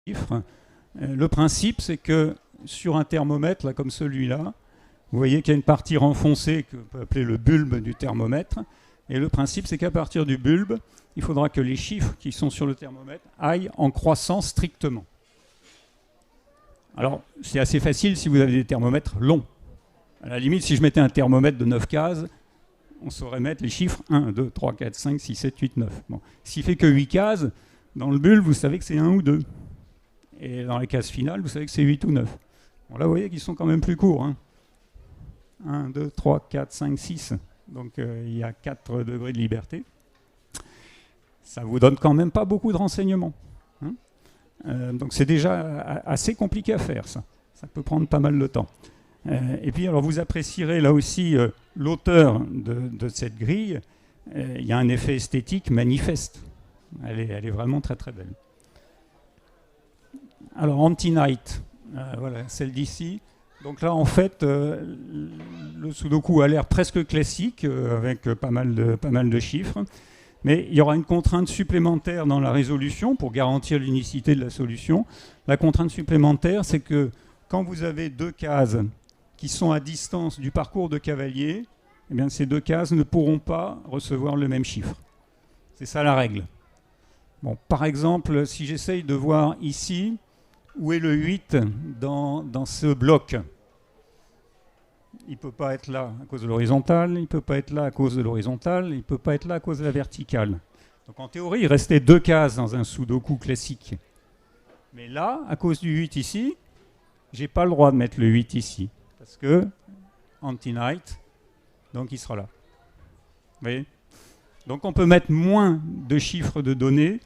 chiffres. Le principe, c'est que sur un thermomètre, là, comme celui-là, vous voyez qu'il y a une partie renfoncée qu'on peut appeler le bulbe du thermomètre. Et le principe, c'est qu'à partir du bulbe, il faudra que les chiffres qui sont sur le thermomètre aillent en croissant strictement. Alors, c'est assez facile si vous avez des thermomètres longs. À la limite, si je mettais un thermomètre de 9 cases, on saurait mettre les chiffres 1, 2, 3, 4, 5, 6, 7, 8, 9. Bon. S'il fait que 8 cases, dans le bulbe, vous savez que c'est 1 ou 2. Et dans la case finale, vous savez que c'est 8 ou 9. Bon, là, vous voyez qu'ils sont quand même plus courts. 1, 2, 3, 4, 5, 6. Donc, il y a 4 degrés de liberté. Ça vous donne quand même pas beaucoup de renseignements. Donc, c'est déjà assez compliqué à faire, ça. Ça peut prendre pas mal de temps. Et puis, alors, vous apprécierez là aussi l'auteur de cette grille. Il y a un effet esthétique manifeste. Elle est vraiment très, très belle. Alors, Anti-Night, voilà, celle d'ici. Donc là, en fait, le Sudoku a l'air presque classique, avec pas mal de chiffres. Mais il y aura une contrainte supplémentaire dans la résolution pour garantir l'unicité de la solution. La contrainte supplémentaire, c'est que quand vous avez deux cases qui sont à distance du parcours de cavalier, eh bien, ces deux cases ne pourront pas recevoir le même chiffre. C'est ça la règle. Bon, par exemple, si j'essaye de voir ici, où est le 8 dans ce bloc? Il ne peut pas être là à cause de l'horizontale, il ne peut pas être là à cause de l'horizontale, il ne peut pas être là à cause de la verticale. Donc en théorie, il restait deux cases dans un Sudoku classique. Mais là, à cause du 8 ici, je n'ai pas le droit de mettre le 8 ici. Parce que Anti-Night, donc il sera là. Vous voyez? Donc on peut mettre moins de chiffres de données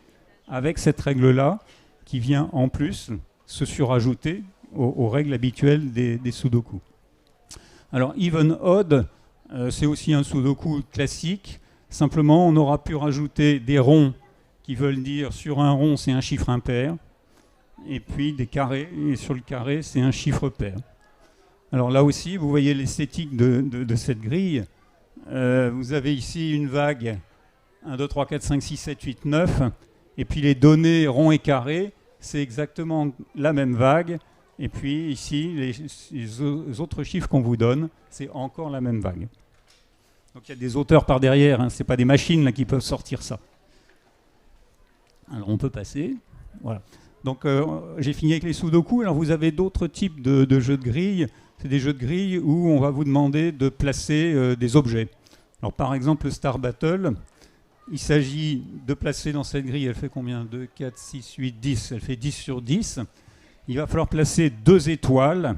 avec cette règle-là qui vient en plus se surajouter aux règles habituelles des Sudoku. Alors, even odd, c'est aussi un Sudoku classique. Simplement, on aura pu rajouter des ronds qui veulent dire sur un rond, c'est un chiffre impair. Et puis des carrés, et sur le carré, c'est un chiffre pair. Alors là aussi, vous voyez l'esthétique de cette grille. Vous avez ici une vague 1, 2, 3, 4, 5, 6, 7, 8, 9. Et puis les données ronds et carrés, c'est exactement la même vague. Et puis ici, les autres chiffres qu'on vous donne, c'est encore la même vague. Donc il y a des auteurs par derrière, ce n'est pas des machines là, qui peuvent sortir ça. Alors on peut passer. Voilà. Donc j'ai fini avec les Sudoku. Alors vous avez d'autres types de jeux de grille. C'est des jeux de grille où on va vous demander de placer des objets. Alors par exemple, le Star Battle, il s'agit de placer dans cette grille, elle fait combien? 2, 4, 6, 8, 10. Elle fait 10 sur 10. Il va falloir placer 2 étoiles.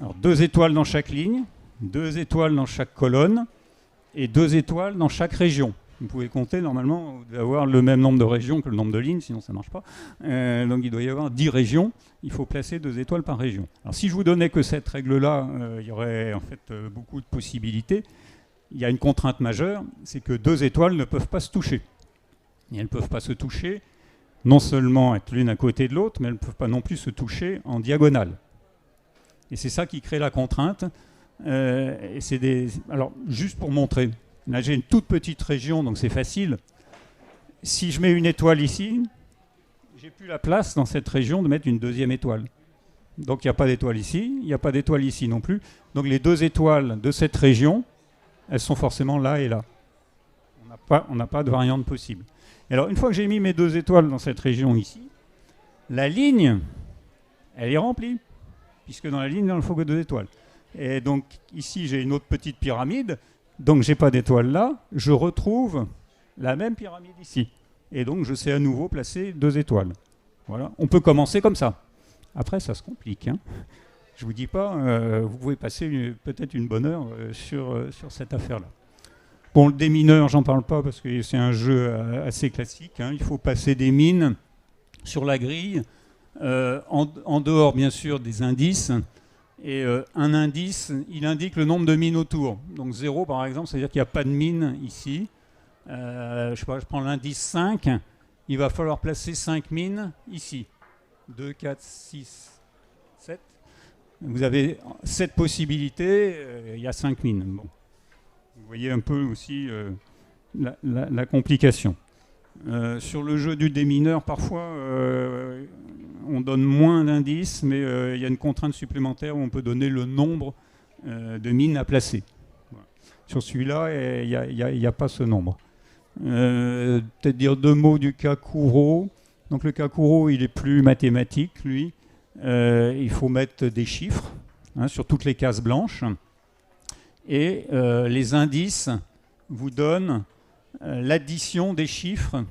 Alors 2 étoiles dans chaque ligne, 2 étoiles dans chaque colonne et 2 étoiles dans chaque région. Vous pouvez compter, normalement, vous devez avoir le même nombre de régions que le nombre de lignes, sinon ça ne marche pas. Donc il doit y avoir 10 régions, il faut placer 2 étoiles par région. Alors si je vous donnais que cette règle-là, il y aurait en fait beaucoup de possibilités. Il y a une contrainte majeure, c'est que 2 étoiles ne peuvent pas se toucher. Et elles ne peuvent pas se toucher, non seulement être l'une à côté de l'autre, mais elles ne peuvent pas non plus se toucher en diagonale. Et c'est ça qui crée la contrainte. Alors, juste pour montrer, là j'ai une toute petite région, donc c'est facile. Si je mets une étoile ici, j'ai plus la place dans cette région de mettre une deuxième étoile. Donc il n'y a pas d'étoile ici, il n'y a pas d'étoile ici non plus. Donc les 2 étoiles de cette région, elles sont forcément là et là. On n'a pas de variante possible. Et alors une fois que j'ai mis mes 2 étoiles dans cette région ici, la ligne, elle est remplie. Puisque dans la ligne, il ne faut que 2 étoiles. Et donc ici, j'ai une autre petite pyramide. Donc je n'ai pas d'étoile là. Je retrouve la même pyramide ici. Et donc je sais à nouveau placer 2 étoiles. Voilà. On peut commencer comme ça. Après, ça se complique. Je ne vous dis pas, vous pouvez passer peut-être une bonne heure sur cette affaire-là. Bon, le démineur, j'en parle pas parce que c'est un jeu assez classique. Il faut passer des mines sur la grille. En dehors, bien sûr, des indices. Et un indice, il indique le nombre de mines autour. Donc 0, par exemple, c'est-à-dire qu'il n'y a pas de mine ici. Je sais pas, je prends l'indice 5. Il va falloir placer 5 mines ici. 2, 4, 6, 7. Vous avez 7 possibilités, il y a 5 mines. Bon. Vous voyez un peu aussi la complication. Sur le jeu du démineur, parfois, on donne moins d'indices, mais il y a une contrainte supplémentaire où on peut donner le nombre de mines à placer. Voilà. Sur celui-là, il n'y a pas ce nombre. Peut-être dire deux mots du cas Kourou. Donc le cas Kourou, il est plus mathématique, lui. Il faut mettre des chiffres sur toutes les cases blanches. Et les indices vous donnent l'addition des chiffres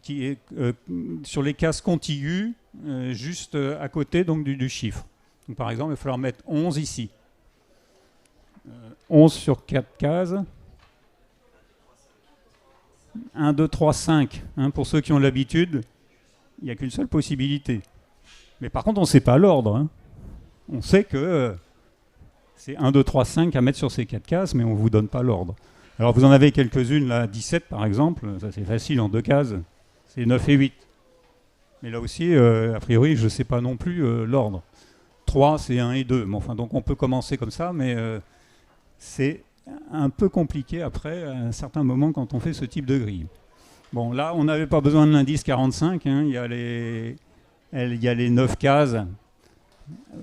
qui est sur les cases contiguës, juste à côté donc, du chiffre. Donc, par exemple, il va falloir mettre 11 ici. 11 sur 4 cases. 1, 2, 3, 5. Pour ceux qui ont l'habitude, il n'y a qu'une seule possibilité. Mais par contre, on ne sait pas l'ordre. On sait que c'est 1, 2, 3, 5 à mettre sur ces 4 cases, mais on ne vous donne pas l'ordre. Alors vous en avez quelques-unes, là, 17 par exemple, ça c'est facile en 2 cases, c'est 9 et 8. Mais là aussi, a priori, je ne sais pas non plus l'ordre. 3, c'est 1 et 2. Bon, enfin, donc on peut commencer comme ça, mais c'est un peu compliqué après, à un certain moment, quand on fait ce type de grille. Bon, là, on n'avait pas besoin de l'indice 45, il y a les 9 cases.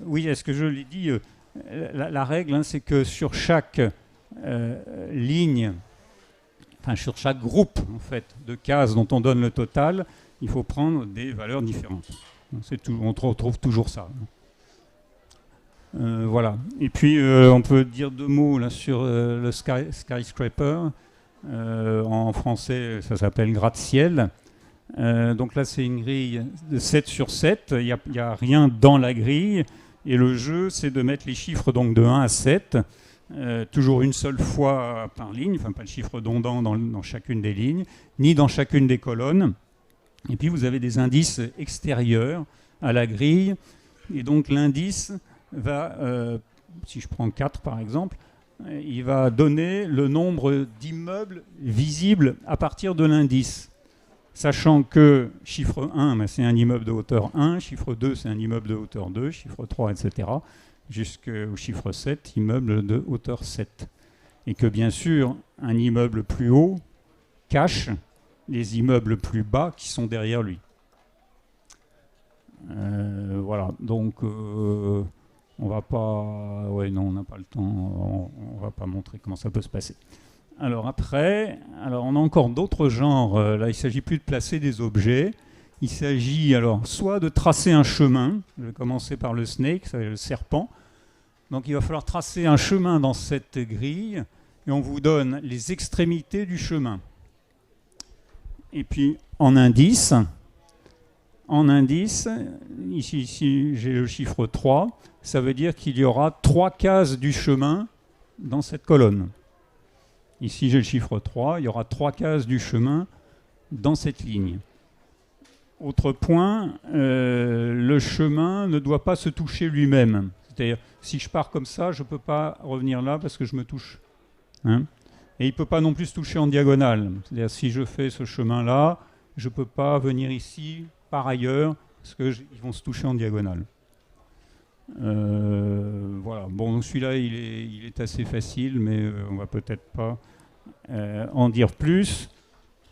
Oui, est-ce que je l'ai dit la règle, c'est que sur chaque ligne, enfin sur chaque groupe en fait, de cases dont on donne le total, il faut prendre des valeurs différentes. On retrouve toujours ça. Voilà. Et puis on peut dire deux mots là, sur le skyscraper. En français, ça s'appelle gratte-ciel. Donc là, c'est une grille de 7 sur 7. Il n'y a rien dans la grille. Et le jeu, c'est de mettre les chiffres donc, de 1 à 7, toujours une seule fois par ligne, enfin pas le chiffre redondant dans chacune des lignes, ni dans chacune des colonnes. Et puis vous avez des indices extérieurs à la grille. Et donc l'indice va, si je prends 4 par exemple, il va donner le nombre d'immeubles visibles à partir de l'indice. Sachant que chiffre 1, c'est un immeuble de hauteur 1, chiffre 2, c'est un immeuble de hauteur 2, chiffre 3, etc. Jusqu'au chiffre 7, immeuble de hauteur 7. Et que bien sûr, un immeuble plus haut cache les immeubles plus bas qui sont derrière lui. Voilà, donc on va pas... Ouais, non, on n'a pas le temps, on va pas montrer comment ça peut se passer. Alors après, on a encore d'autres genres. Là, il ne s'agit plus de placer des objets. Il s'agit alors soit de tracer un chemin. Je vais commencer par le snake, c'est le serpent. Donc il va falloir tracer un chemin dans cette grille et on vous donne les extrémités du chemin. Et puis en indice, ici j'ai le chiffre 3, ça veut dire qu'il y aura 3 cases du chemin dans cette colonne. Ici, j'ai le chiffre 3. Il y aura 3 cases du chemin dans cette ligne. Autre point, le chemin ne doit pas se toucher lui-même. C'est-à-dire, si je pars comme ça, je ne peux pas revenir là parce que je me touche. Et il ne peut pas non plus se toucher en diagonale. C'est-à-dire, si je fais ce chemin-là, je ne peux pas venir ici par ailleurs parce qu'ils vont se toucher en diagonale. Voilà. Bon, donc celui-là, il est assez facile, mais on va peut-être pas en dire plus.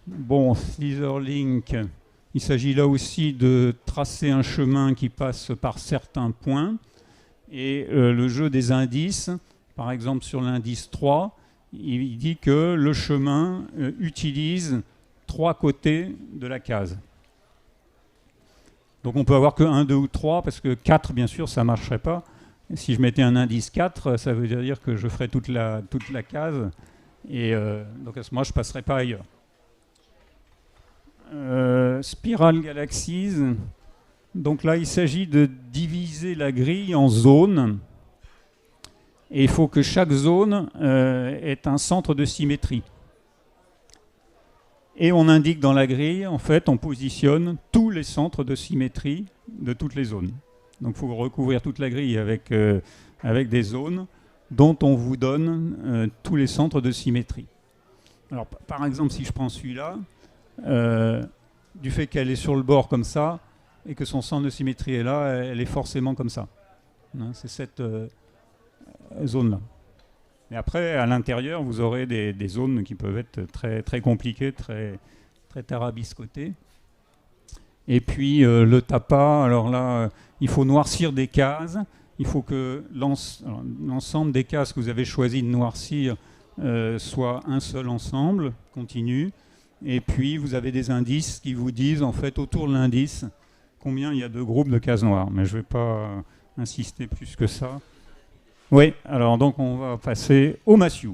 Bon, Slitherlink, il s'agit là aussi de tracer un chemin qui passe par certains points. Et le jeu des indices, par exemple sur l'indice 3, il dit que le chemin utilise 3 côtés de la case. Donc on peut avoir que 1, 2 ou 3, parce que 4, bien sûr, ça ne marcherait pas. Si je mettais un indice 4, ça veut dire que je ferais toute la case, et donc à ce moment, je ne passerais pas ailleurs. Spiral Galaxies, donc là, il s'agit de diviser la grille en zones, et il faut que chaque zone ait un centre de symétrie. Et on indique dans la grille, en fait, on positionne tous les centres de symétrie de toutes les zones. Donc il faut recouvrir toute la grille avec des zones dont on vous donne tous les centres de symétrie. Alors par exemple, si je prends celui-là, du fait qu'elle est sur le bord comme ça, et que son centre de symétrie est là, elle est forcément comme ça. C'est cette zone-là. Mais après, à l'intérieur, vous aurez des zones qui peuvent être très, très compliquées, très, très tarabiscotées. Et puis le tapas, alors là, il faut noircir des cases. Il faut que l'ensemble des cases que vous avez choisi de noircir soit un seul ensemble, continu. Et puis vous avez des indices qui vous disent, en fait, autour de l'indice, combien il y a de groupes de cases noires. Mais je ne vais pas insister plus que ça. Oui, alors donc on va passer au massieu.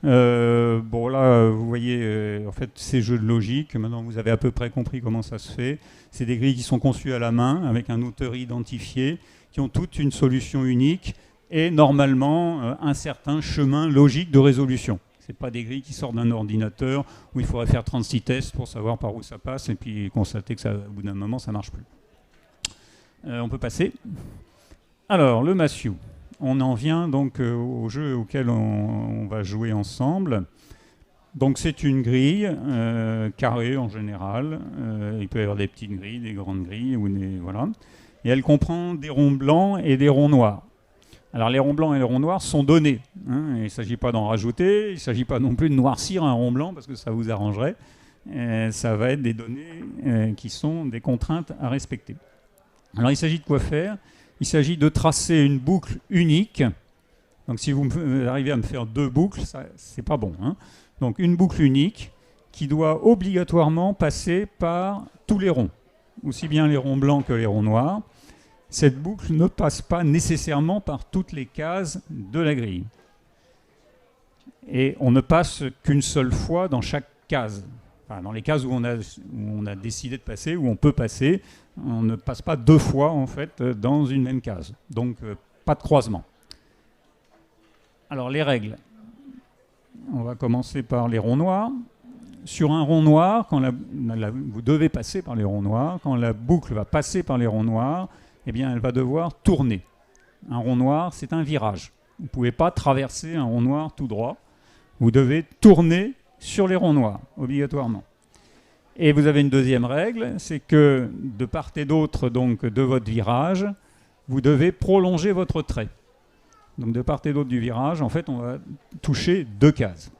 Bon là, vous voyez, en fait, ces jeux de logique, maintenant vous avez à peu près compris comment ça se fait. C'est des grilles qui sont conçues à la main, avec un auteur identifié, qui ont toute une solution unique et normalement un certain chemin logique de résolution. Ce n'est pas des grilles qui sortent d'un ordinateur où il faudrait faire 36 tests pour savoir par où ça passe et puis constater que ça, au bout d'un moment, ça ne marche plus. On peut passer. Alors, le massieu. On en vient donc au jeu auquel on va jouer ensemble. Donc c'est une grille carrée en général. Il peut y avoir des petites grilles, des grandes grilles, ou voilà. Et elle comprend des ronds blancs et des ronds noirs. Alors les ronds blancs et les ronds noirs sont donnés. Hein, il ne s'agit pas d'en rajouter, il ne s'agit pas non plus de noircir un rond blanc parce que ça vous arrangerait. Ça va être des données qui sont des contraintes à respecter. Alors il s'agit de quoi faire? Il s'agit de tracer une boucle unique. Donc si vous arrivez à me faire deux boucles, c'est pas bon. Hein. Donc une boucle unique qui doit obligatoirement passer par tous les ronds, aussi bien les ronds blancs que les ronds noirs. Cette boucle ne passe pas nécessairement par toutes les cases de la grille. Et on ne passe qu'une seule fois dans chaque case. Enfin, dans les cases où on a décidé de passer, où on peut passer, on ne passe pas deux fois en fait dans une même case. Donc pas de croisement. Alors les règles. On va commencer par les ronds noirs. Sur un rond noir, vous devez passer par les ronds noirs. Quand la boucle va passer par les ronds noirs, eh bien, elle va devoir tourner. Un rond noir, c'est un virage. Vous ne pouvez pas traverser un rond noir tout droit. Vous devez tourner sur les ronds noirs, obligatoirement. Et vous avez une deuxième règle, c'est que de part et d'autre donc, de votre virage, vous devez prolonger votre trait. Donc de part et d'autre du virage, en fait, on va toucher deux cases.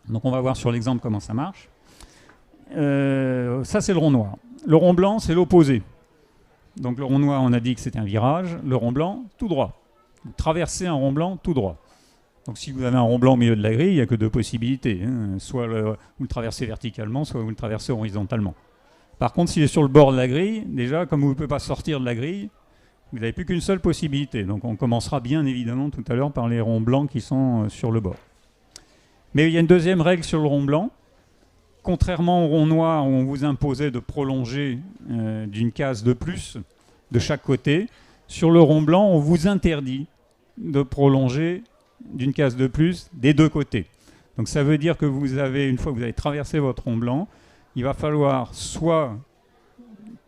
Donc on va voir sur l'exemple comment ça marche. Ça, c'est le rond noir. Le rond blanc, c'est l'opposé. Donc le rond noir, on a dit que c'était un virage. Le rond blanc, tout droit. Vous traversez un rond blanc tout droit. Donc si vous avez un rond blanc au milieu de la grille, il n'y a que deux possibilités. Hein. Soit vous le traversez verticalement, soit vous le traversez horizontalement. Par contre, s'il est sur le bord de la grille, déjà, comme vous ne pouvez pas sortir de la grille, vous n'avez plus qu'une seule possibilité. Donc on commencera bien évidemment tout à l'heure par les ronds blancs qui sont sur le bord. Mais il y a une deuxième règle sur le rond blanc. Contrairement au rond noir où on vous imposait de prolonger d'une case de plus de chaque côté, sur le rond blanc, on vous interdit de prolonger d'une case de plus des deux côtés. Donc ça veut dire que vous avez, une fois que vous avez traversé votre rond blanc, il va falloir soit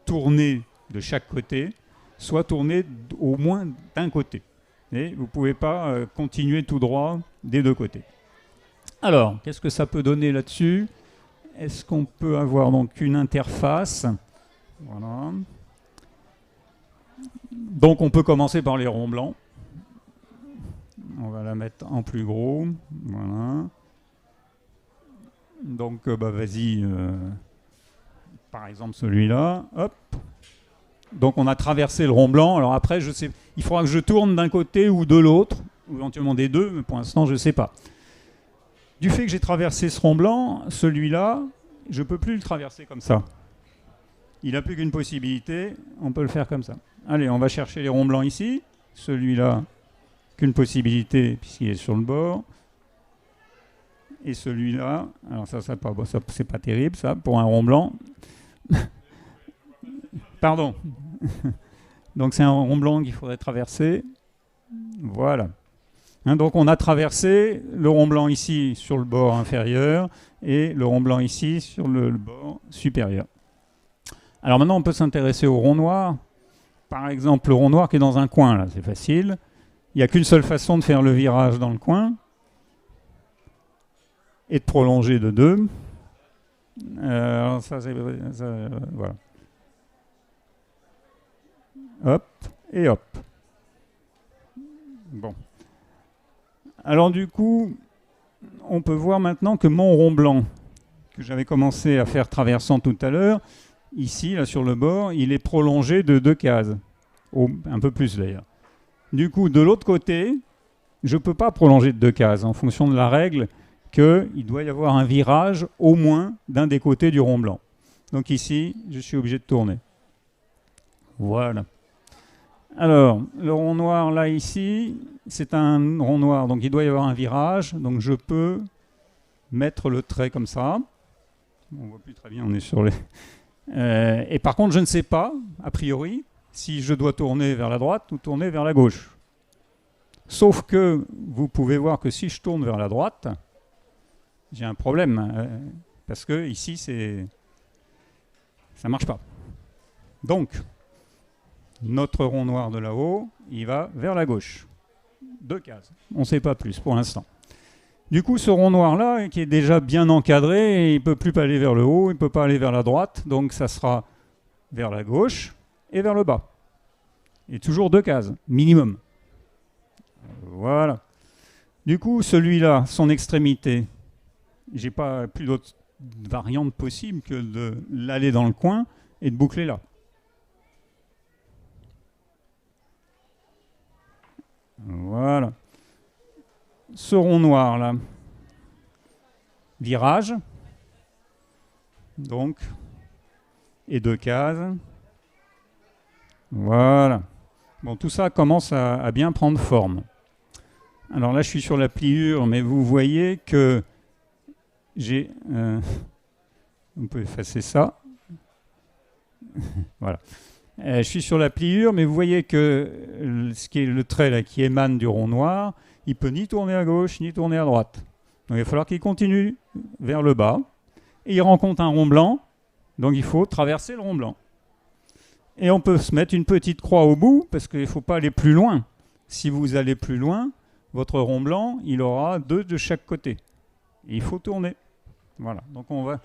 tourner de chaque côté, soit tourner au moins d'un côté. Et vous ne pouvez pas continuer tout droit des deux côtés. Alors, qu'est-ce que ça peut donner là-dessus? Est-ce qu'on peut avoir donc une interface? Voilà. Donc on peut commencer par les ronds blancs. On va la mettre en plus gros. Voilà. Donc vas-y, par exemple celui-là. Hop. Donc on a traversé le rond blanc. Alors après, je sais, il faudra que je tourne d'un côté ou de l'autre, ou éventuellement des deux, mais pour l'instant je ne sais pas. Du fait que j'ai traversé ce rond blanc, celui-là, je ne peux plus le traverser comme ça. Il n'a plus qu'une possibilité, on peut le faire comme ça. Allez, on va chercher les ronds blancs ici. Celui-là, qu'une possibilité puisqu'il est sur le bord. Et celui-là, alors ça c'est pas terrible ça, pour un rond blanc. Pardon. Donc c'est un rond blanc qu'il faudrait traverser. Voilà. Hein, donc on a traversé le rond blanc ici sur le bord inférieur et le rond blanc ici sur le bord supérieur. Alors maintenant on peut s'intéresser au rond noir. Par exemple le rond noir qui est dans un coin, là, c'est facile. Il n'y a qu'une seule façon de faire le virage dans le coin et de prolonger de 2. Alors ça, voilà. Hop et hop. Bon. Alors du coup, on peut voir maintenant que mon rond blanc, que j'avais commencé à faire traversant tout à l'heure, ici, là sur le bord, il est prolongé de 2 cases, un peu plus d'ailleurs. Du coup, de l'autre côté, je ne peux pas prolonger de 2 cases en fonction de la règle qu'il doit y avoir un virage au moins d'un des côtés du rond blanc. Donc ici, je suis obligé de tourner. Voilà. Alors, le rond noir là ici, c'est un rond noir, donc il doit y avoir un virage, donc je peux mettre le trait comme ça. On ne voit plus très bien, on est sur les... et par contre, je ne sais pas, a priori, si je dois tourner vers la droite ou tourner vers la gauche. Sauf que vous pouvez voir que si je tourne vers la droite, j'ai un problème, parce que ici, ça ne marche pas. Donc, notre rond noir de là-haut, il va vers la gauche. 2 cases. On ne sait pas plus pour l'instant. Du coup, ce rond noir-là, qui est déjà bien encadré, il ne peut plus aller vers le haut, il ne peut pas aller vers la droite, donc ça sera vers la gauche et vers le bas. Et toujours 2 cases, minimum. Voilà. Du coup, celui-là, son extrémité, j'ai pas plus d'autre variante possible que de l'aller dans le coin et de boucler là. Voilà. Ce rond noir là, virage, donc, et 2 cases. Voilà. Bon, tout ça commence à bien prendre forme. Alors là, je suis sur la pliure, mais vous voyez que j'ai... on peut effacer ça. Voilà. Je suis sur la pliure, mais vous voyez que ce qui est le trait là, qui émane du rond noir, il peut ni tourner à gauche, ni tourner à droite. Donc il va falloir qu'il continue vers le bas. Et il rencontre un rond blanc, donc il faut traverser le rond blanc. Et on peut se mettre une petite croix au bout, parce qu'il ne faut pas aller plus loin. Si vous allez plus loin, votre rond blanc, il aura 2 de chaque côté. Et il faut tourner. Voilà. Donc on va...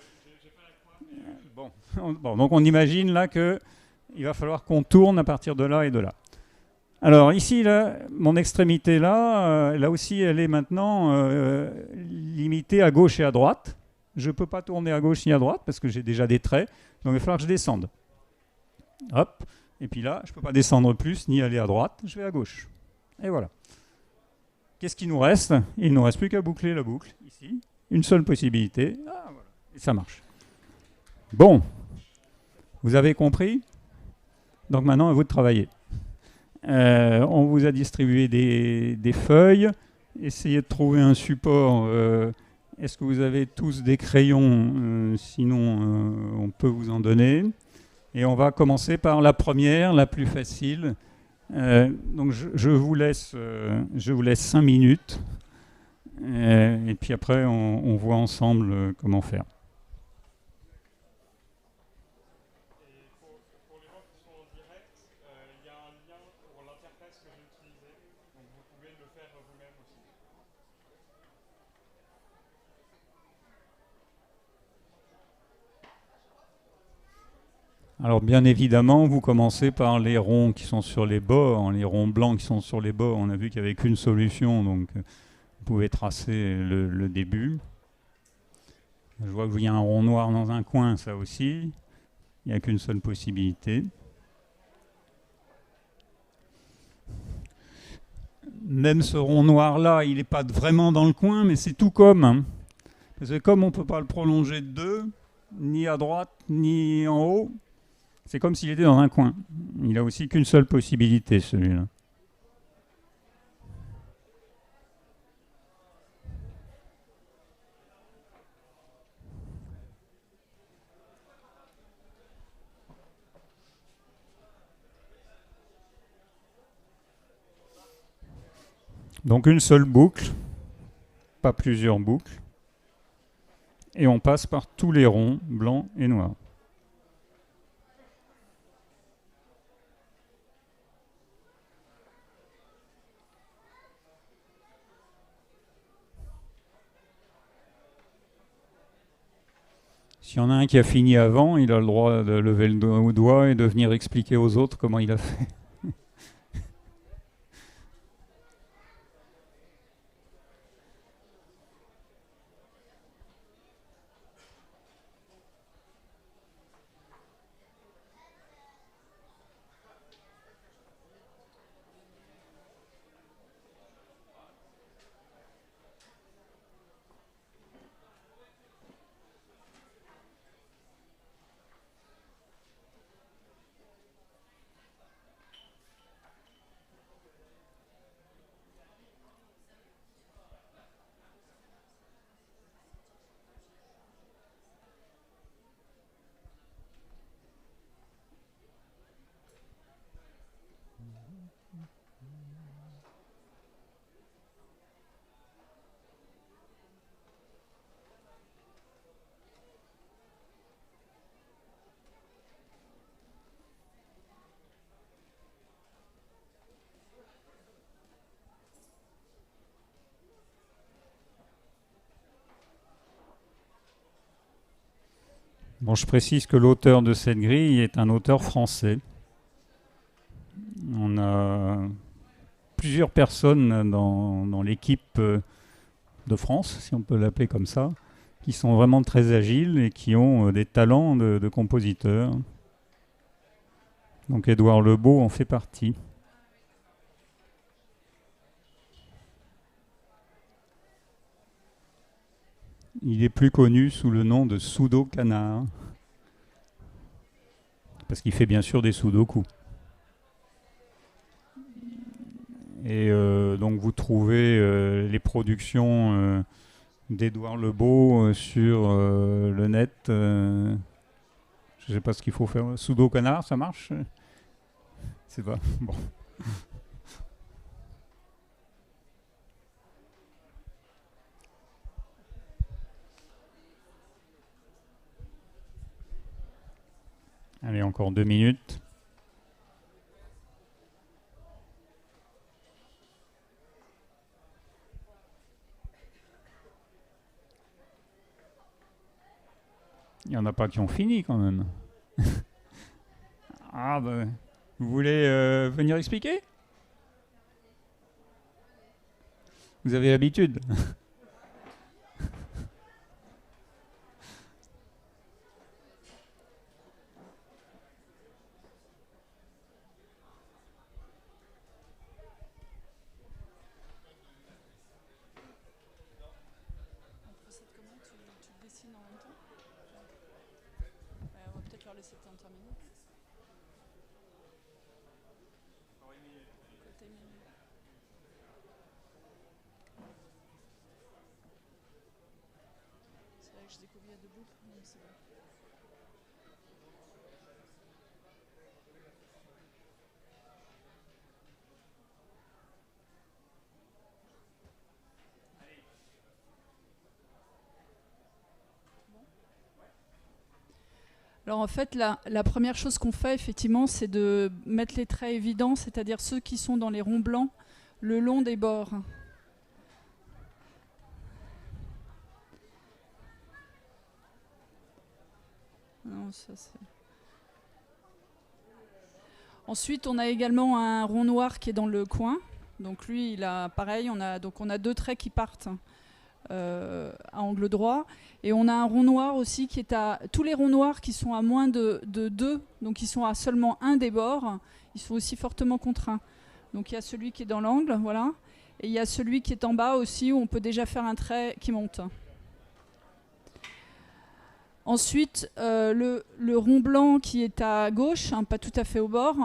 Bon, donc on imagine là qu'il va falloir qu'on tourne à partir de là et de là. Alors ici, là, mon extrémité là, là aussi, elle est maintenant limitée à gauche et à droite. Je ne peux pas tourner à gauche ni à droite parce que j'ai déjà des traits. Donc il va falloir que je descende. Hop. Et puis là, je ne peux pas descendre plus ni aller à droite. Je vais à gauche. Et voilà. Qu'est-ce qu'il nous reste? Il ne nous reste plus qu'à boucler la boucle. Ici, une seule possibilité. Ah, voilà. Et ça marche. Bon. Vous avez compris? Donc maintenant, à vous de travailler. On vous a distribué des feuilles. Essayez de trouver un support. Est-ce que vous avez tous des crayons? Sinon, on peut vous en donner. Et on va commencer par la première, la plus facile. Donc je vous laisse 5 minutes. Et puis après, on voit ensemble comment faire. Alors bien évidemment, vous commencez par les ronds qui sont sur les bords, les ronds blancs qui sont sur les bords. On a vu qu'il n'y avait qu'une solution, donc vous pouvez tracer le début. Je vois qu'il y a un rond noir dans un coin, ça aussi. Il n'y a qu'une seule possibilité. Même ce rond noir-là, il n'est pas vraiment dans le coin, mais c'est tout comme. Hein. Parce que comme on ne peut pas le prolonger de 2, ni à droite, ni en haut, c'est comme s'il était dans un coin. Il n'a aussi qu'une seule possibilité, celui-là. Donc une seule boucle, pas plusieurs boucles. Et on passe par tous les ronds, blancs et noirs. S'il y en a un qui a fini avant, il a le droit de lever le doigt et de venir expliquer aux autres comment il a fait. Bon, je précise que l'auteur de cette grille est un auteur français. On a plusieurs personnes dans l'équipe de France, si on peut l'appeler comme ça, qui sont vraiment très agiles et qui ont des talents de compositeurs. Donc Édouard Lebeau en fait partie. Il est plus connu sous le nom de Sudo Canard, parce qu'il fait bien sûr des sudoku. Et donc vous trouvez les productions d'Édouard Lebeau sur le net. Je ne sais pas ce qu'il faut faire. Sudo Canard, ça marche? C'est pas bon. Allez, encore 2 minutes. Il n'y en a pas qui ont fini quand même. Ah ben, vous voulez venir expliquer? Vous avez l'habitude. Alors en fait, la première chose qu'on fait effectivement, c'est de mettre les traits évidents, c'est-à-dire ceux qui sont dans les ronds blancs le long des bords. Non, ça, ensuite, on a également un rond noir qui est dans le coin. Donc lui, il a pareil, on a 2 traits qui partent à angle droit. Et on a un rond noir aussi qui est à... Tous les ronds noirs qui sont à moins de 2, donc qui sont à seulement un des bords, ils sont aussi fortement contraints. Donc il y a celui qui est dans l'angle, voilà. Et il y a celui qui est en bas aussi, où on peut déjà faire un trait qui monte. Ensuite, le rond blanc qui est à gauche, pas tout à fait au bord,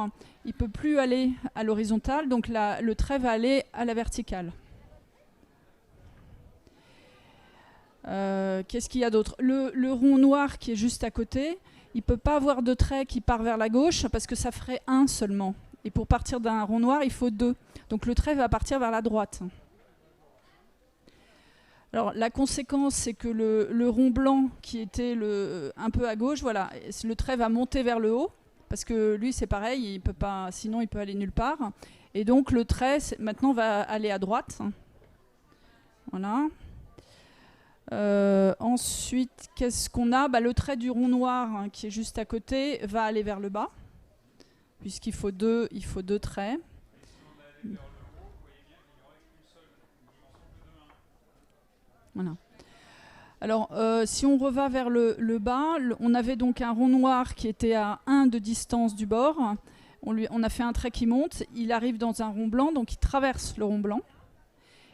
il ne peut plus aller à l'horizontale, donc le trait va aller à la verticale. Qu'est-ce qu'il y a d'autre? Le rond noir qui est juste à côté, il ne peut pas avoir de trait qui part vers la gauche parce que ça ferait 1 seulement. Et pour partir d'un rond noir, il faut 2. Donc le trait va partir vers la droite. Alors la conséquence, c'est que le rond blanc qui était un peu à gauche, voilà, le trait va monter vers le haut, parce que lui c'est pareil, il peut pas, sinon il peut aller nulle part. Et donc le trait maintenant va aller à droite. Voilà. Ensuite, qu'est-ce qu'on a? Le trait du rond noir qui est juste à côté va aller vers le bas, puisqu'il faut 2 traits. Voilà. Alors, si on reva vers le bas, on avait donc un rond noir qui était à 1 de distance du bord. On a fait un trait qui monte, il arrive dans un rond blanc, donc il traverse le rond blanc.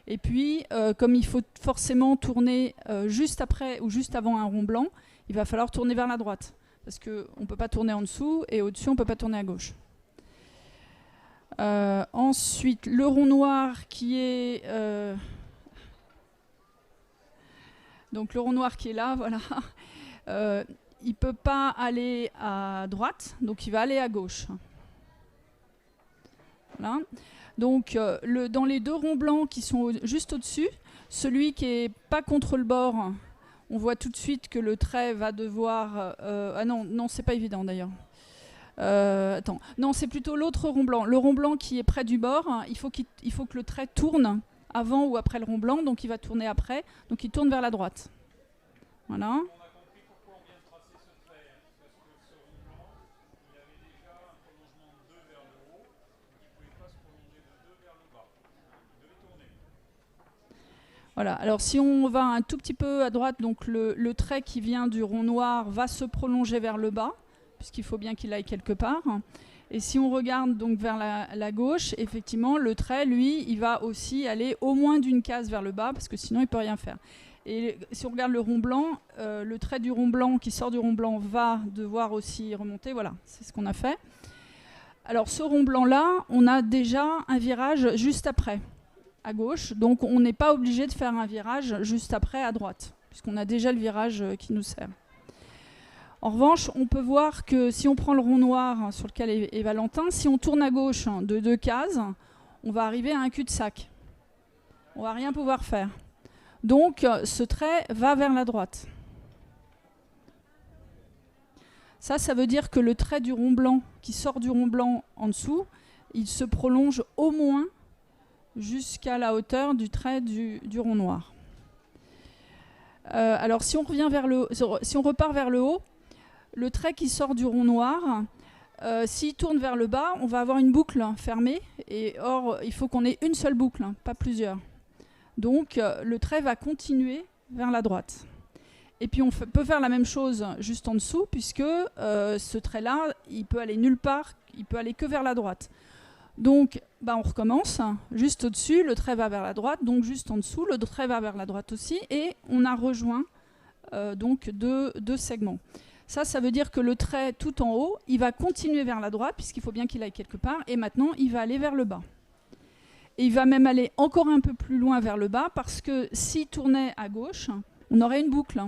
Et puis, comme il faut forcément tourner juste après ou juste avant un rond blanc, il va falloir tourner vers la droite. Parce qu'on ne peut pas tourner en dessous, et au-dessus, on ne peut pas tourner à gauche. Ensuite, le rond noir qui est... donc le rond noir qui est là, voilà. Il ne peut pas aller à droite, donc il va aller à gauche. Voilà. Donc dans les 2 ronds blancs qui sont juste au-dessus, celui qui n'est pas contre le bord, on voit tout de suite que le trait va devoir... ah non, c'est pas évident d'ailleurs. Attends, non, c'est plutôt l'autre rond blanc. Le rond blanc qui est près du bord, il faut que le trait tourne avant ou après le rond blanc, donc il va tourner après, donc il tourne vers la droite. Voilà. Voilà. Alors si on va un tout petit peu à droite, donc le trait qui vient du rond noir va se prolonger vers le bas, puisqu'il faut bien qu'il aille quelque part. Et si on regarde donc vers la gauche, effectivement, le trait, lui, il va aussi aller au moins d'une case vers le bas, parce que sinon, il ne peut rien faire. Et si on regarde le rond blanc, le trait du rond blanc qui sort du rond blanc va devoir aussi remonter. Voilà, c'est ce qu'on a fait. Alors, ce rond blanc-là, on a déjà un virage juste après, à gauche. Donc, on n'est pas obligé de faire un virage juste après, à droite, puisqu'on a déjà le virage qui nous sert. En revanche, on peut voir que si on prend le rond noir sur lequel est Valentin, si on tourne à gauche de 2 cases, on va arriver à un cul-de-sac. On ne va rien pouvoir faire. Donc, ce trait va vers la droite. Ça veut dire que le trait du rond blanc qui sort du rond blanc en dessous, il se prolonge au moins jusqu'à la hauteur du trait du rond noir. Alors, si on repart vers le haut, le trait qui sort du rond noir, s'il tourne vers le bas, on va avoir une boucle fermée. Et or, il faut qu'on ait une seule boucle, pas plusieurs. Donc, le trait va continuer vers la droite. Et puis, on peut faire la même chose juste en dessous, puisque ce trait-là, il peut aller nulle part, il peut aller que vers la droite. Donc, on recommence. Juste au-dessus, le trait va vers la droite. Donc, juste en dessous, le trait va vers la droite aussi. Et on a rejoint donc deux segments. Ça veut dire que le trait tout en haut, il va continuer vers la droite, puisqu'il faut bien qu'il aille quelque part, et maintenant, il va aller vers le bas. Et il va même aller encore un peu plus loin vers le bas, parce que s'il tournait à gauche, on aurait une boucle.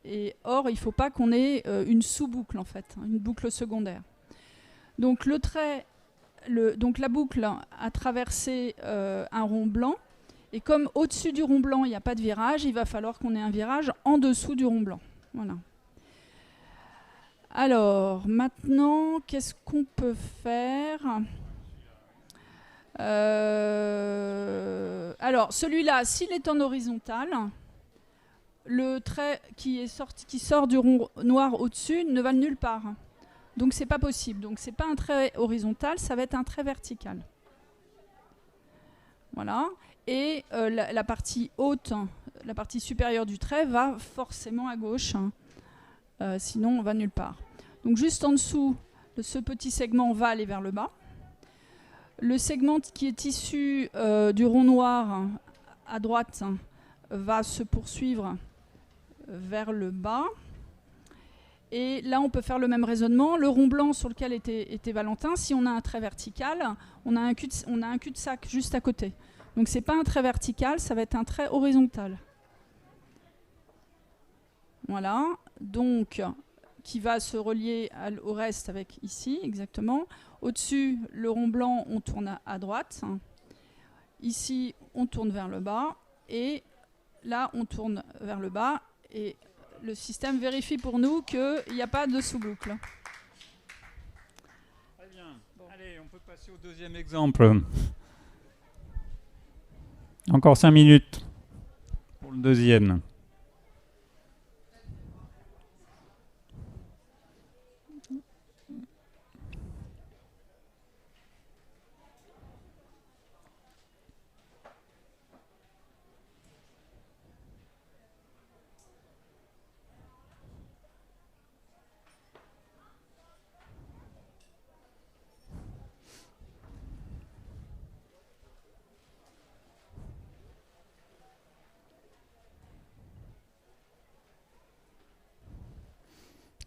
Et or, il ne faut pas qu'on ait une sous-boucle, en fait, une boucle secondaire. Donc, donc la boucle a traversé un rond blanc, et comme au-dessus du rond blanc, il n'y a pas de virage, il va falloir qu'on ait un virage en dessous du rond blanc. Voilà. Alors, maintenant, qu'est-ce qu'on peut faire ? Alors, celui-là, s'il est en horizontal, le trait qui sort du rond noir au-dessus ne va nulle part. Donc, c'est pas possible. Donc, c'est pas un trait horizontal, ça va être un trait vertical. Voilà. Et la partie haute, la partie supérieure du trait va forcément à gauche. Sinon, on va nulle part. Donc, juste en dessous, ce petit segment va aller vers le bas. Le segment qui est issu du rond noir à droite va se poursuivre vers le bas. Et là, on peut faire le même raisonnement. Le rond blanc sur lequel était Valentin, si on a un trait vertical, on a un cul-de-sac juste à côté. Donc, ce n'est pas un trait vertical, ça va être un trait horizontal. Voilà. Donc, qui va se relier au reste avec ici, exactement. Au-dessus, le rond blanc, on tourne à droite. Ici, on tourne vers le bas. Et là, on tourne vers le bas. Et le système vérifie pour nous qu'il n'y a pas de sous-boucle. Très bien. Bon. Allez, on peut passer au deuxième exemple. Encore 5 minutes pour le deuxième.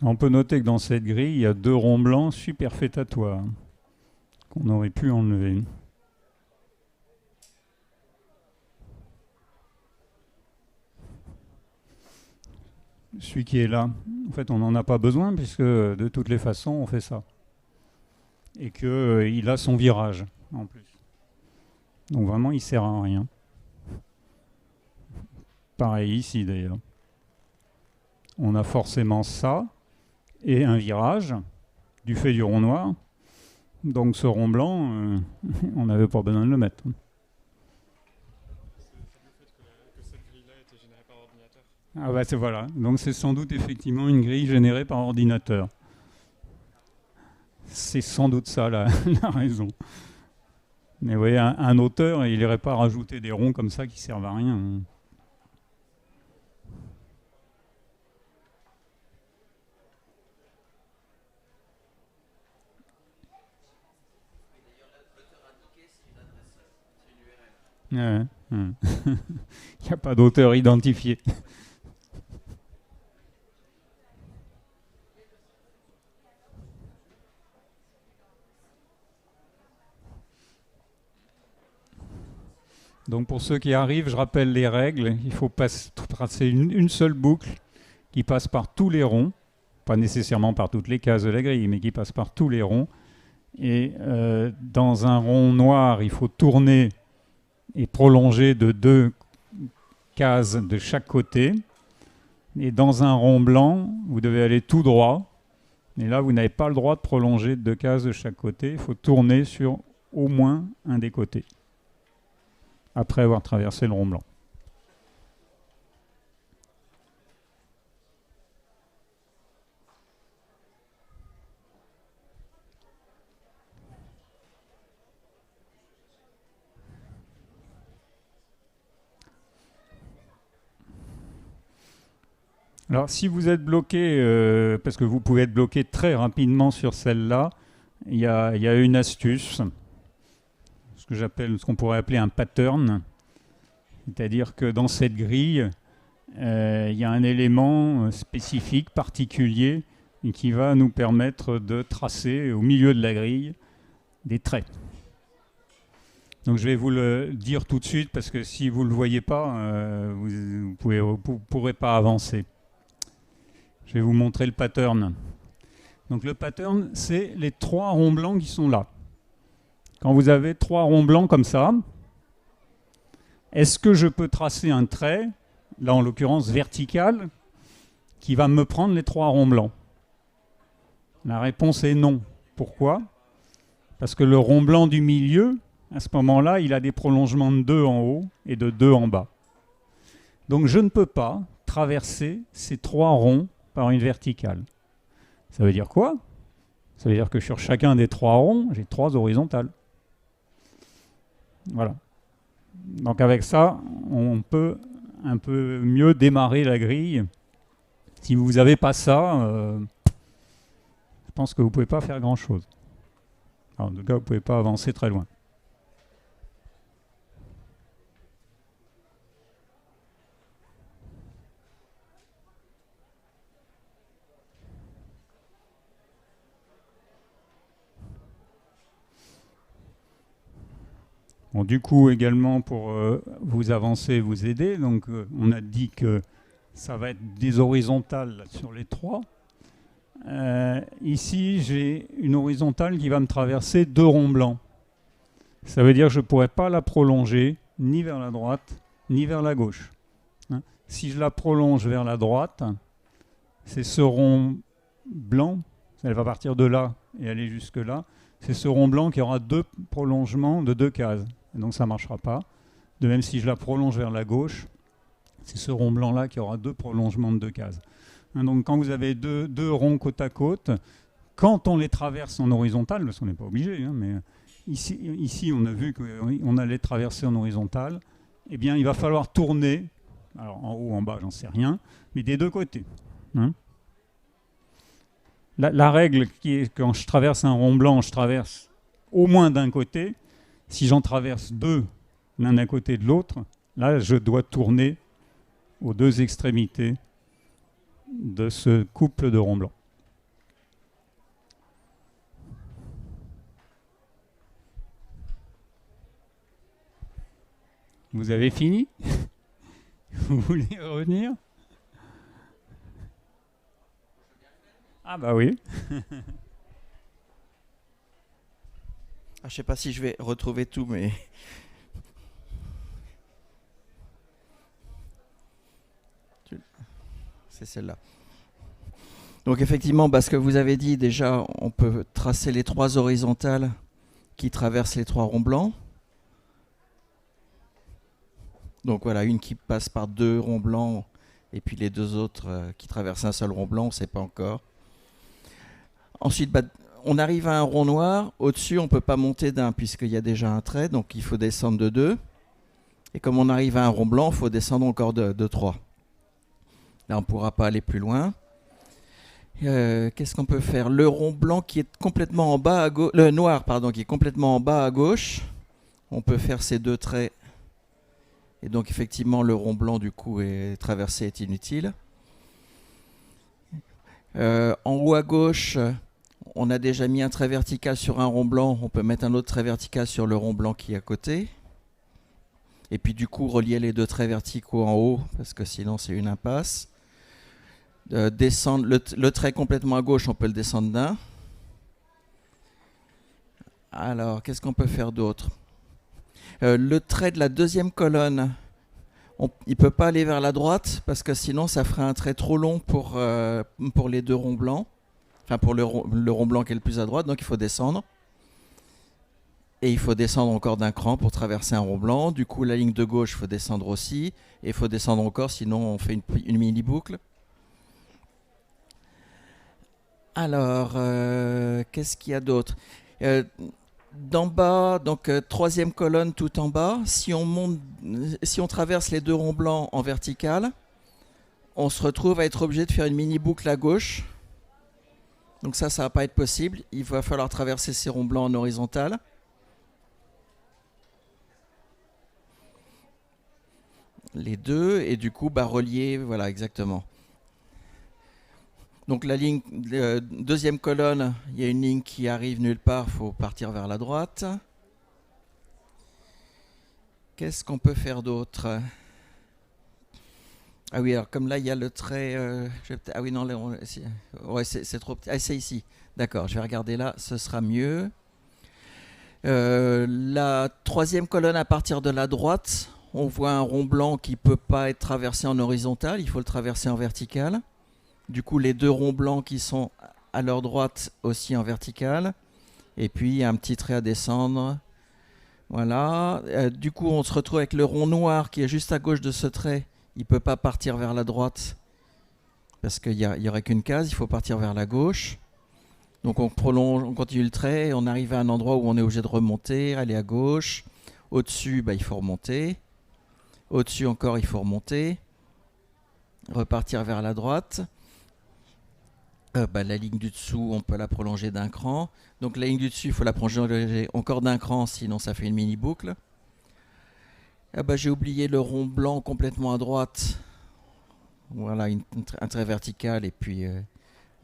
On peut noter que dans cette grille, il y a 2 ronds blancs superfétatoires qu'on aurait pu enlever. Celui qui est là, en fait, on n'en a pas besoin puisque de toutes les façons, on fait ça. Et qu'il a son virage en plus. Donc vraiment, il ne sert à rien. Pareil ici d'ailleurs. On a forcément ça. Et un virage du fait du rond noir. Donc ce rond blanc, on n'avait pas besoin de le mettre. Ah bah c'est voilà. Donc c'est sans doute effectivement une grille générée par ordinateur. C'est sans doute ça la raison. Mais vous voyez, un auteur, il n'irait pas rajouter des ronds comme ça qui servent à rien. Ouais, ouais. Il n'y a pas d'auteur identifié. Donc pour ceux qui arrivent, je rappelle les règles. Il faut tracer une seule boucle qui passe par tous les ronds, pas nécessairement par toutes les cases de la grille, mais qui passe par tous les ronds. Et dans un rond noir, il faut tourner et prolonger de 2 cases de chaque côté. Et dans un rond blanc, vous devez aller tout droit. Et là, vous n'avez pas le droit de prolonger de 2 cases de chaque côté. Il faut tourner sur au moins un des côtés, après avoir traversé le rond blanc. Alors, si vous êtes bloqué, parce que vous pouvez être bloqué très rapidement sur celle-là, il y a une astuce, ce qu'on pourrait appeler un pattern. C'est-à-dire que dans cette grille, il y a un élément spécifique, particulier, et qui va nous permettre de tracer au milieu de la grille des traits. Donc je vais vous le dire tout de suite, parce que si vous ne le voyez pas, vous ne pourrez pas avancer. Je vais vous montrer le pattern. Donc le pattern, c'est les 3 ronds blancs qui sont là. Quand vous avez 3 ronds blancs comme ça, est-ce que je peux tracer un trait, là en l'occurrence vertical, qui va me prendre les 3 ronds blancs? La réponse est non. Pourquoi? Parce que le rond blanc du milieu, à ce moment-là, il a des prolongements de 2 en haut et de 2 en bas. Donc je ne peux pas traverser ces 3 ronds par une verticale. Ça veut dire quoi? Ça veut dire que sur chacun des 3 ronds, j'ai 3 horizontales. Voilà. Donc avec ça, on peut un peu mieux démarrer la grille. Si vous n'avez pas ça, je pense que vous ne pouvez pas faire grand-chose. En tout cas, vous ne pouvez pas avancer très loin. Bon, du coup, également, pour vous avancer, vous aider, donc on a dit que ça va être des horizontales sur les 3. Ici, j'ai une horizontale qui va me traverser 2 ronds blancs. Ça veut dire que je ne pourrais pas la prolonger ni vers la droite, ni vers la gauche. Hein. Si je la prolonge vers la droite, c'est ce rond blanc, elle va partir de là et aller jusque là, c'est ce rond blanc qui aura 2 prolongements de 2 cases. Et donc ça ne marchera pas. De même, si je la prolonge vers la gauche, c'est ce rond blanc-là qui aura 2 prolongements de 2 cases. Hein, donc quand vous avez deux ronds côte à côte, quand on les traverse en horizontale, parce qu'on n'est pas obligé, hein, mais ici on a vu qu'on allait traverser en horizontale, eh bien il va falloir tourner, alors en haut, en bas, j'en sais rien, mais des 2 côtés. Hein. La règle qui est quand je traverse un rond blanc, je traverse au moins d'un côté. Si j'en traverse 2, l'un d'un côté de l'autre, là, je dois tourner aux 2 extrémités de ce couple de ronds blancs. Vous avez fini? Vous voulez revenir? Ah bah oui. Je ne sais pas si je vais retrouver tout, mais... C'est celle-là. Donc effectivement, ce que vous avez dit, déjà, on peut tracer les 3 horizontales qui traversent les 3 ronds blancs. Donc voilà, une qui passe par 2 ronds blancs, et puis les 2 autres qui traversent un seul rond blanc, on ne sait pas encore. Ensuite, on arrive à un rond noir. Au-dessus, on ne peut pas monter d'un puisqu'il y a déjà un trait, donc il faut descendre de 2. Et comme on arrive à un rond blanc, il faut descendre encore de 3. Là, on ne pourra pas aller plus loin. Qu'est-ce qu'on peut faire? Le rond blanc qui est complètement en bas à gauche, le noir, pardon, qui est complètement en bas à gauche. On peut faire ces 2 traits. Et donc, effectivement, le rond blanc, du coup, traversé est inutile. En haut à gauche, on a déjà mis un trait vertical sur un rond blanc. On peut mettre un autre trait vertical sur le rond blanc qui est à côté. Et puis du coup, relier les 2 traits verticaux en haut, parce que sinon c'est une impasse. Descendre le trait complètement à gauche, on peut le descendre d'un. Alors, qu'est-ce qu'on peut faire d'autre? Le trait de la deuxième colonne, il ne peut pas aller vers la droite, parce que sinon ça ferait un trait trop long pour les 2 ronds blancs. Enfin, pour le rond blanc qui est le plus à droite, donc il faut descendre. Et il faut descendre encore d'un cran pour traverser un rond blanc. Du coup, la ligne de gauche, il faut descendre aussi. Et il faut descendre encore, sinon on fait une mini-boucle. Alors, qu'est-ce qu'il y a d'autre? D'en bas, donc 3e colonne tout en bas. Si on traverse les 2 ronds blancs en vertical, on se retrouve à être obligé de faire une mini-boucle à gauche. Donc ça ne va pas être possible. Il va falloir traverser ces ronds blancs en horizontal. Les 2, et du coup, relier, voilà, exactement. Donc la ligne, deuxième colonne, il y a une ligne qui arrive nulle part, il faut partir vers la droite. Qu'est-ce qu'on peut faire d'autre? Ah oui, alors comme là, il y a le trait... ah oui, non, ouais, c'est trop petit. Ah, c'est ici. D'accord, je vais regarder là, ce sera mieux. La 3e colonne à partir de la droite, on voit un rond blanc qui ne peut pas être traversé en horizontal, il faut le traverser en vertical. Du coup, les 2 ronds blancs qui sont à leur droite aussi en vertical. Et puis, il y a un petit trait à descendre. Voilà. Du coup, on se retrouve avec le rond noir qui est juste à gauche de ce trait. Il ne peut pas partir vers la droite parce qu'il n'y aurait qu'une case. Il faut partir vers la gauche. Donc, on prolonge, on continue le trait. Et on arrive à un endroit où on est obligé de remonter, aller à gauche. Au-dessus, il faut remonter. Au-dessus encore, il faut remonter. Repartir vers la droite. La ligne du dessous, on peut la prolonger d'un cran. Donc la ligne du dessus, il faut la prolonger encore d'un cran, sinon ça fait une mini-boucle. J'ai oublié le rond blanc complètement à droite. Voilà, un trait vertical et puis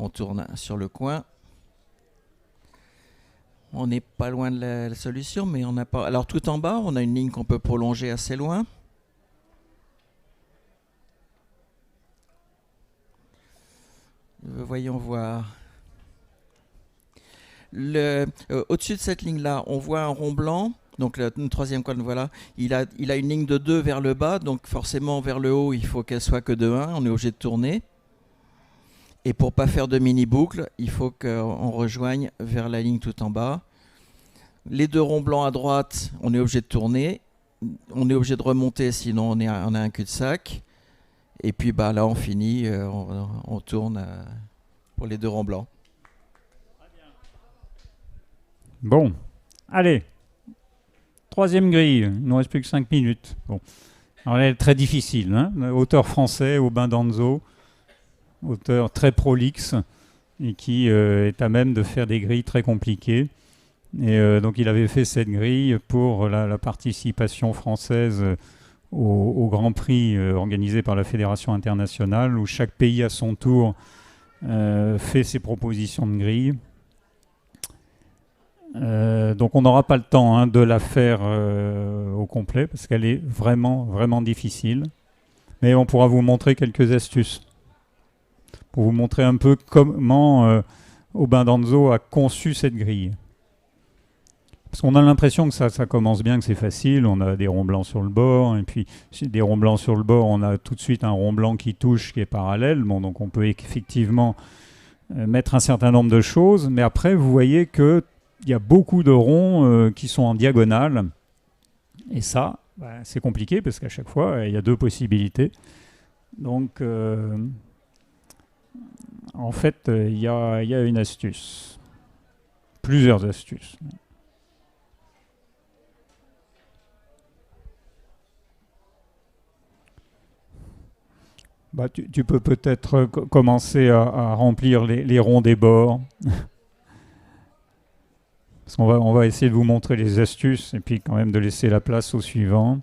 on tourne sur le coin. On n'est pas loin de la solution, mais on n'a pas... Alors tout en bas, on a une ligne qu'on peut prolonger assez loin. Voyons voir. Au-dessus de cette ligne-là, on voit un rond blanc. Donc la 3e colonne, voilà. Il a une ligne de 2 vers le bas. Donc forcément, vers le haut, il faut qu'elle soit que de 1. On est obligé de tourner. Et pour ne pas faire de mini-boucle, il faut qu'on rejoigne vers la ligne tout en bas. Les 2 ronds blancs à droite, on est obligé de tourner. On est obligé de remonter, sinon on a un cul-de-sac. Et puis là, on finit, on tourne pour les 2 ronds blancs. Bon, allez. 3e grille, il ne nous reste plus que 5 minutes. Bon. Alors, elle est très difficile. Hein, auteur français, Aubin d'Anzo, auteur très prolixe et qui est à même de faire des grilles très compliquées. Et donc, il avait fait cette grille pour la participation française au Grand Prix organisé par la Fédération internationale, où chaque pays à son tour fait ses propositions de grille. Donc on n'aura pas le temps de la faire au complet, parce qu'elle est vraiment, vraiment difficile. Mais on pourra vous montrer quelques astuces, pour vous montrer un peu comment Aubin d'Anzo a conçu cette grille. Parce qu'on a l'impression que ça commence bien, que c'est facile, on a des ronds blancs sur le bord, et puis des ronds blancs sur le bord, on a tout de suite un rond blanc qui touche, qui est parallèle, bon, donc on peut effectivement mettre un certain nombre de choses, mais après vous voyez qu'il y a beaucoup de ronds qui sont en diagonale, et ça, c'est compliqué, parce qu'à chaque fois, il y a 2 possibilités. Donc, en fait, il y a une astuce. plusieurs astuces. Bah, tu peux peut-être commencer à remplir les ronds des bords. Parce qu'on va essayer de vous montrer les astuces et puis quand même de laisser la place au suivant.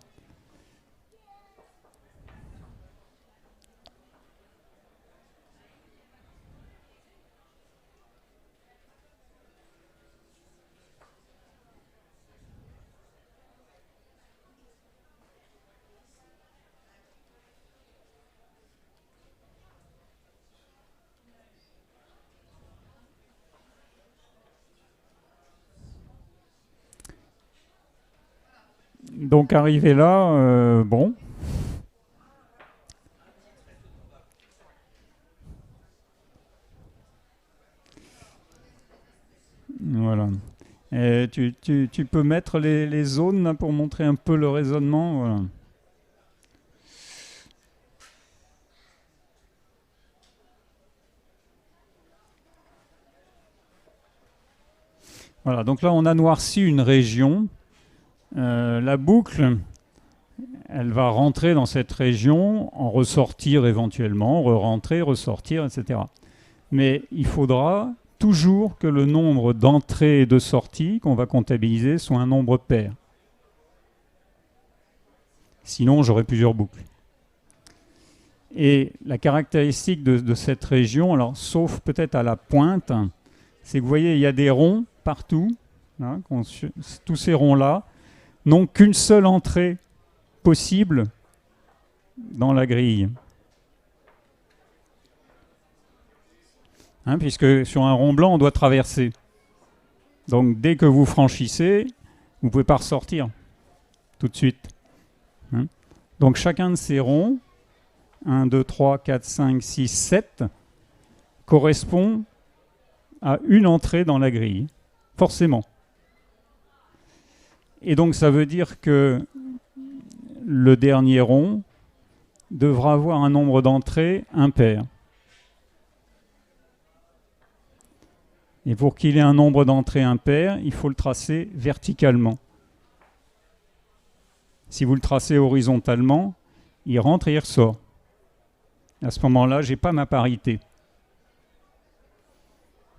Donc arrivé là, bon. Voilà. Et tu peux mettre les zones là, pour montrer un peu le raisonnement. Voilà. Voilà, donc là on a noirci une région. La boucle, elle va rentrer dans cette région, en ressortir éventuellement, re-rentrer, ressortir, etc. Mais il faudra toujours que le nombre d'entrées et de sorties qu'on va comptabiliser soit un nombre pair. Sinon, j'aurai plusieurs boucles. Et la caractéristique de cette région, alors sauf peut-être à la pointe, c'est que vous voyez, il y a des ronds partout. Hein, tous ces ronds-là n'ont qu'une seule entrée possible dans la grille. Hein, puisque sur un rond blanc, on doit traverser. Donc dès que vous franchissez, vous ne pouvez pas ressortir tout de suite. Hein. Donc chacun de ces ronds, 1, 2, 3, 4, 5, 6, 7, correspond à une entrée dans la grille, forcément. Et donc ça veut dire que le dernier rond devra avoir un nombre d'entrées impair. Et pour qu'il ait un nombre d'entrées impair, il faut le tracer verticalement. Si vous le tracez horizontalement, il rentre et il ressort. À ce moment-là, je n'ai pas ma parité.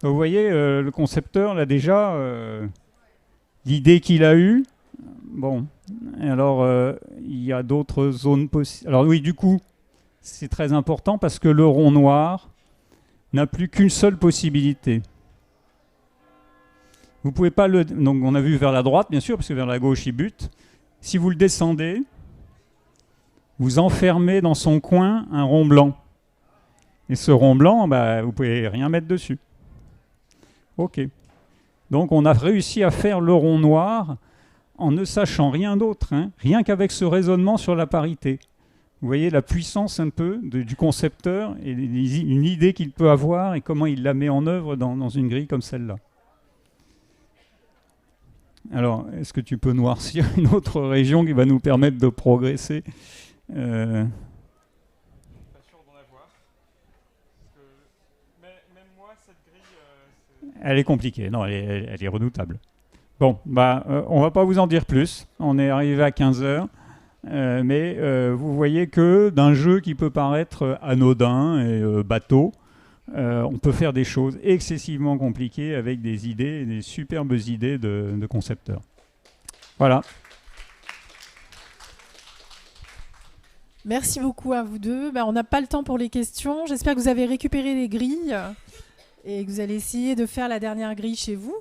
Donc vous voyez, le concepteur, là déjà, l'idée qu'il a eue, bon, alors il y a d'autres zones possibles. Alors oui, du coup, c'est très important parce que le rond noir n'a plus qu'une seule possibilité. Vous pouvez pas le... Donc on a vu vers la droite, bien sûr, parce que vers la gauche, il bute. Si vous le descendez, vous enfermez dans son coin un rond blanc. Et ce rond blanc, bah, vous pouvez rien mettre dessus. OK. Donc on a réussi à faire le rond noir en ne sachant rien d'autre, hein, rien qu'avec ce raisonnement sur la parité. Vous voyez la puissance un peu du concepteur et une idée qu'il peut avoir et comment il la met en œuvre dans une grille comme celle-là. Alors, est-ce que tu peux noircir une autre région qui va nous permettre de progresser Pas sûr d'en avoir. Même moi, cette grille... Elle est compliquée, non, elle est redoutable. Bon, bah, on va pas vous en dire plus. On est arrivé à 15h. Mais vous voyez que d'un jeu qui peut paraître anodin et bateau, on peut faire des choses excessivement compliquées avec des idées, des superbes idées de concepteurs. Voilà. Merci beaucoup à vous deux. On n'a pas le temps pour les questions. J'espère que vous avez récupéré les grilles et que vous allez essayer de faire la dernière grille chez vous.